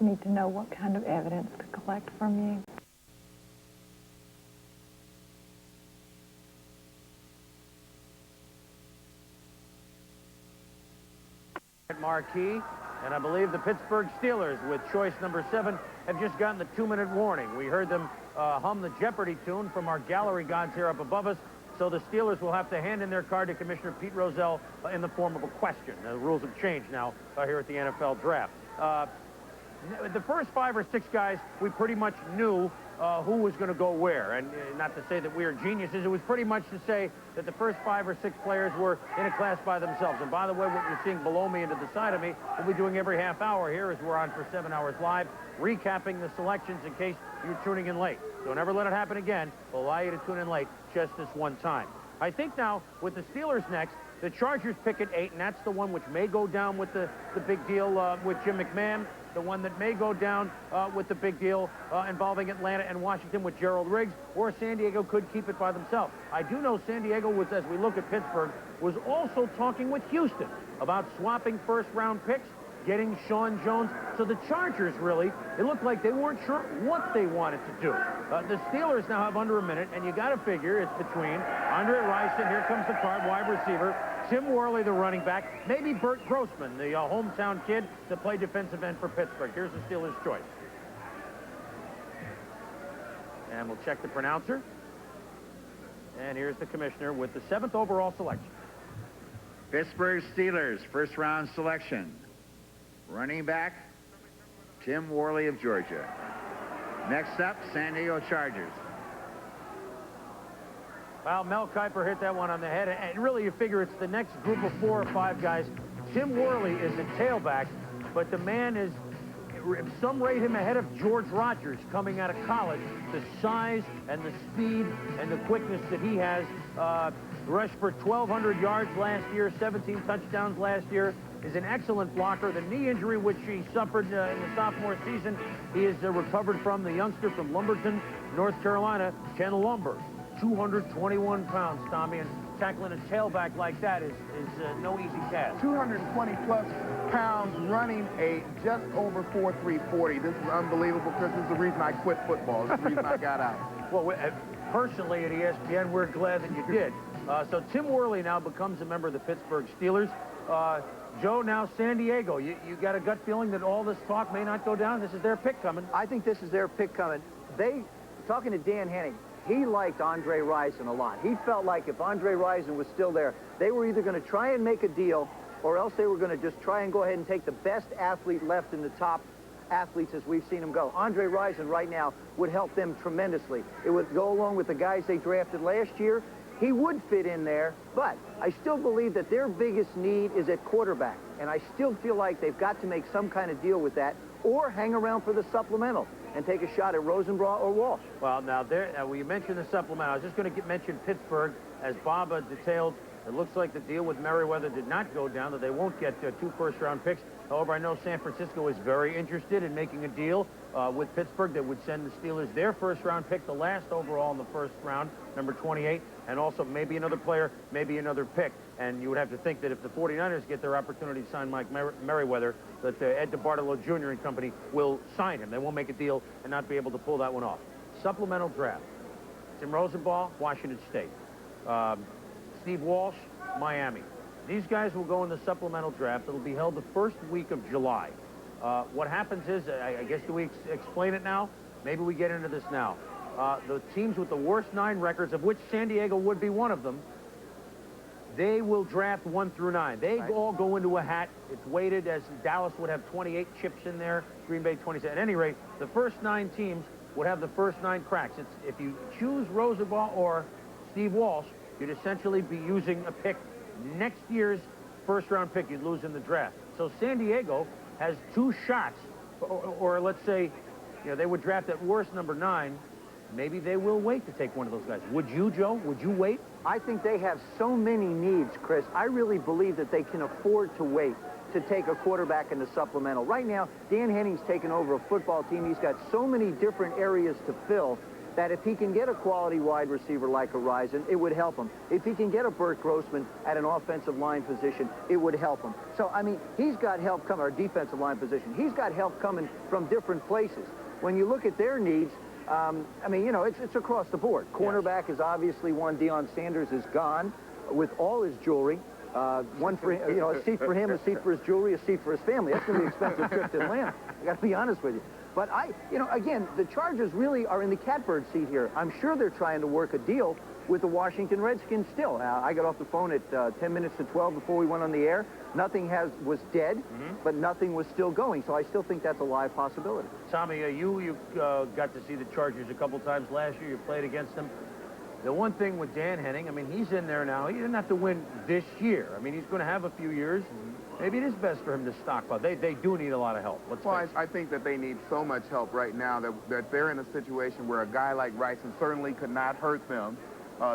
need to know what kind of evidence to collect from you. Marquee, and I believe the Pittsburgh Steelers with choice number 7 have just gotten the 2-minute warning. We heard them hum the Jeopardy tune from our gallery gods here up above us, so the Steelers will have to hand in their card to Commissioner Pete Rozelle in the form of a question. The rules have changed now here at the NFL Draft. The first 5 or 6 guys, we pretty much knew who was going to go where. And not to say that we are geniuses, it was pretty much to say that the first 5 or 6 players were in a class by themselves. And by the way, what you're seeing below me and to the side of me, we'll be doing every half hour here as we're on for 7 hours live, recapping the selections in case you're tuning in late. Don't ever let it happen again. We'll allow you to tune in late just this one time. I think now, with the Steelers next, the Chargers pick at 8, and that's the one which may go down with the big deal with Jim McMahon. The one that may go down with the big deal involving Atlanta and Washington with Gerald Riggs, or San Diego could keep it by themselves. I do know San Diego was, as we look at Pittsburgh, was also talking with Houston about swapping first-round picks, getting Sean Jones. So the Chargers, really, it looked like they weren't sure what they wanted to do. The Steelers now have under a minute, and you got to figure it's between Andre Rice, and here comes the card, wide receiver, Tim Worley, the running back, maybe Bert Grossman, the hometown kid that played defensive end for Pittsburgh. Here's the Steelers' choice. And we'll check the pronouncer. And here's the commissioner with the 7th overall selection. Pittsburgh Steelers, first-round selection. Running back, Tim Worley of Georgia. Next up, San Diego Chargers. Well, Mel Kiper hit that one on the head, and really you figure it's the next group of 4 or 5 guys. Tim Worley is the tailback, but the man is, some rate him ahead of George Rogers coming out of college. The size and the speed and the quickness that he has. Rushed for 1,200 yards last year, 17 touchdowns last year. Is an excellent blocker. The knee injury which he suffered in the sophomore season, he is recovered from. The youngster from Lumberton, North Carolina, Ken Lumber. 221 pounds, Tommy, and tackling a tailback like that is no easy task. 220-plus pounds running a just over 4.340. This is unbelievable, because this is the reason I quit football. This is the reason I got out. Well, personally at ESPN, we're glad that you did. So Tim Worley now becomes a member of the Pittsburgh Steelers. Joe, now San Diego. You got a gut feeling that all this talk may not go down? This is their pick coming. I think this is their pick coming. Talking to Dan Henning, he liked Andre Rison a lot. He felt like if Andre Rison was still there, they were either going to try and make a deal, or else they were going to just try and go ahead and take the best athlete left in the top athletes as we've seen them go. Andre Rison right now would help them tremendously. It would go along with the guys they drafted last year. He would fit in there, but I still believe that their biggest need is at quarterback, and I still feel like they've got to make some kind of deal with that, or hang around for the supplemental and take a shot at Rosenblatt or Walsh. Well, now, you mentioned the supplemental. I was just going to mention Pittsburgh, as Bob detailed. It looks like the deal with Merriweather did not go down, that they won't get 2 first-round picks. However, I know San Francisco is very interested in making a deal with Pittsburgh that would send the Steelers their first-round pick, the last overall in the first round, number 28, and also maybe another player, maybe another pick. And you would have to think that if the 49ers get their opportunity to sign Mike Merriweather, that Ed DeBartolo Jr. and company will sign him. They won't make a deal and not be able to pull that one off. Supplemental draft. Tim Rosenball, Washington State. Steve Walsh, Miami. These guys will go in the supplemental draft. It'll be held the first week of July. What happens is, I guess, do we explain it now? Maybe we get into this now. The teams with the worst 9 records, of which San Diego would be one of them, they will draft 1 through 9. They all go into a hat. It's weighted, as Dallas would have 28 chips in there, Green Bay 27. At any rate, the first 9 teams would have the first 9 cracks. If you choose Rosenball or Steve Walsh, you'd essentially be using a pick, next year's first-round pick you'd lose in the draft. So San Diego has 2 shots, or let's say, they would draft at worst number 9. Maybe they will wait to take one of those guys. Would you, Joe? Would you wait? I think they have so many needs, Chris. I really believe that they can afford to wait to take a quarterback in the supplemental. Right now, Dan Henning's taken over a football team. He's got so many different areas to fill that if he can get a quality wide receiver like a Rison, it would help him. If he can get a Burt Grossman at an offensive line position, it would help him. So, I mean, he's got help coming, or defensive line position. He's got help coming from different places. When you look at their needs, I mean, you know, it's across the board. Cornerback is obviously one. Deion Sanders is gone with all his jewelry. One for, you know, a seat for him, a seat for his jewelry, a seat for his family. That's going to be an expensive trip to Atlanta. I got to be honest with you. But you know, again, the Chargers really are in the catbird seat here. I'm sure they're trying to work a deal with the Washington Redskins still. I got off the phone at 10 minutes to 12 before we went on the air. Nothing was dead, but nothing was still going. So I still think that's a live possibility. Tommy, you got to see the Chargers a couple times last year. You played against them. The one thing with Dan Henning, I mean, he's in there now. He didn't have to win this year. I mean, he's going to have a few years. Maybe it is best for him to stockpile. They do need a lot of help. Well, I think that they need so much help right now that they're in a situation where a guy like Rison certainly could not hurt them.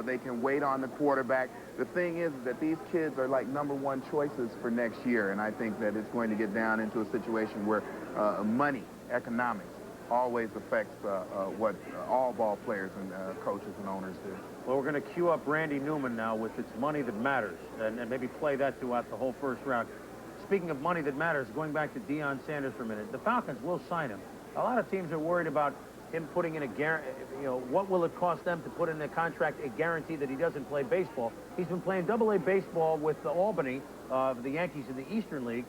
They can wait on the quarterback. The thing is that these kids are like #1 choices for next year, and I think that it's going to get down into a situation where money, economics, always affects what all ball players and coaches and owners do. Well, we're going to cue up Randy Newman now with It's Money That Matters, and maybe play that throughout the whole first round. Speaking of money that matters, going back to Deion Sanders for a minute, the Falcons will sign him. A lot of teams are worried about him putting in a guarantee. You know, what will it cost them to put in a contract, a guarantee that he doesn't play baseball? He's been playing AA baseball with Albany, the Yankees in the Eastern League.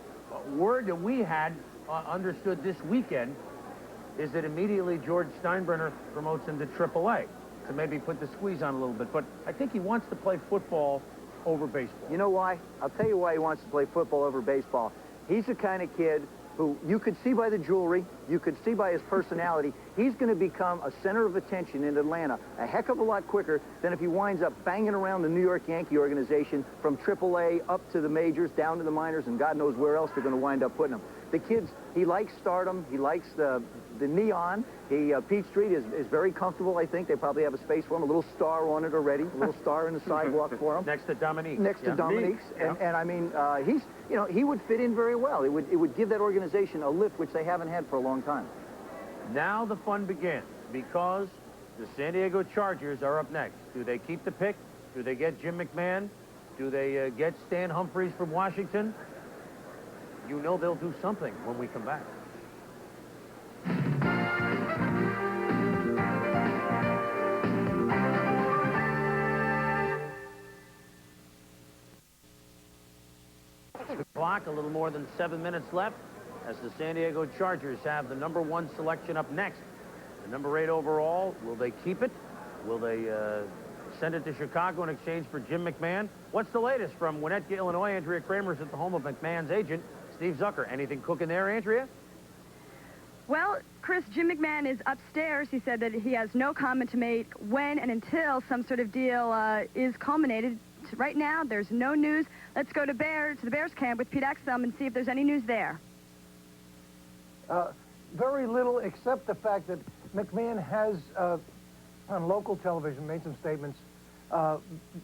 Word that we had understood this weekend is that immediately George Steinbrenner promotes him to AAA to maybe put the squeeze on a little bit. But I think he wants to play football over baseball. You know why? I'll tell you why he wants to play football over baseball. He's the kind of kid who you could see by the jewelry, you could see by his personality, he's going to become a center of attention in Atlanta a heck of a lot quicker than if he winds up banging around the New York Yankee organization from AAA up to the majors, down to the minors, and God knows where else they're going to wind up putting him. The kid's, he likes stardom, he likes the neon. Peachtree is very comfortable, I think. They probably have a space for him, a little star on it already, a little star in the sidewalk for him. Next to Dominique. Next to Dominique's. And I mean, he's, you know, he would fit in very well. It would give that organization a lift, which they haven't had for a long time. Now the fun begins, because the San Diego Chargers are up next. Do they keep the pick? Do they get Jim McMahon? Do they get Stan Humphries from Washington? You know they'll do something when we come back. Clock, a little more than 7 minutes left as the San Diego Chargers have the #1 selection up next. The #8 overall, will they keep it? Will they send it to Chicago in exchange for Jim McMahon? What's the latest from Winnetka, Illinois? Andrea Kramer's at the home of McMahon's agent, Steve Zucker. Anything cooking there, Andrea? Well, Chris, Jim McMahon is upstairs. He said that he has no comment to make when and until some sort of deal is culminated. Right now, there's no news. Let's go to the Bears camp with Pete Exum and see if there's any news there. Very little, except the fact that McMahon has, on local television, made some statements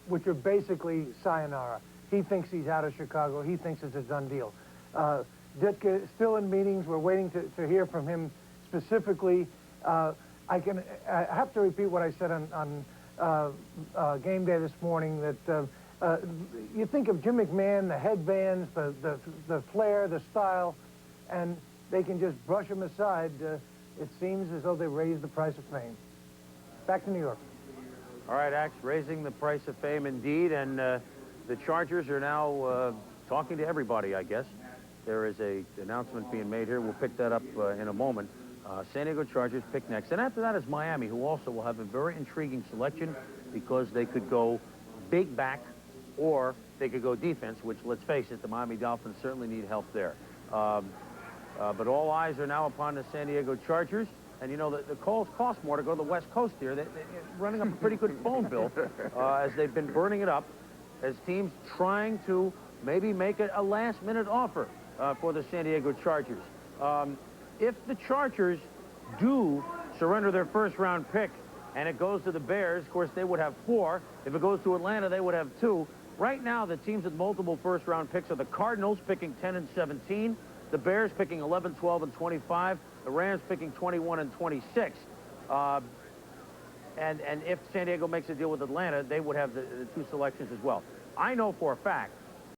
which are basically sayonara. He thinks he's out of Chicago. He thinks it's a done deal. Ditka is still in meetings. We're waiting to hear from him specifically. I have to repeat what I said on game day this morning, that you think of Jim McMahon, the headbands, the flair, the style, and they can just brush him aside. It seems as though they raised the price of fame. Back to New York. All right, Axe, raising the price of fame indeed, and the Chargers are now talking to everybody, I guess. There is an announcement being made here. We'll pick that up in a moment. San Diego Chargers pick next. And after that is Miami, who also will have a very intriguing selection because they could go big back or they could go defense, which, let's face it, the Miami Dolphins certainly need help there. But all eyes are now upon the San Diego Chargers. And, you know, the calls cost more to go to the West Coast here. They're running up a pretty good phone bill as they've been burning it up, as teams trying to maybe make a last-minute offer for the San Diego Chargers. If the Chargers do surrender their first-round pick and it goes to the Bears, of course, they would have 4. If it goes to Atlanta, they would have 2. Right now, the teams with multiple first-round picks are the Cardinals picking 10 and 17, the Bears picking 11, 12, and 25, the Rams picking 21 and 26. And if San Diego makes a deal with Atlanta, they would have the two selections as well. I know for a fact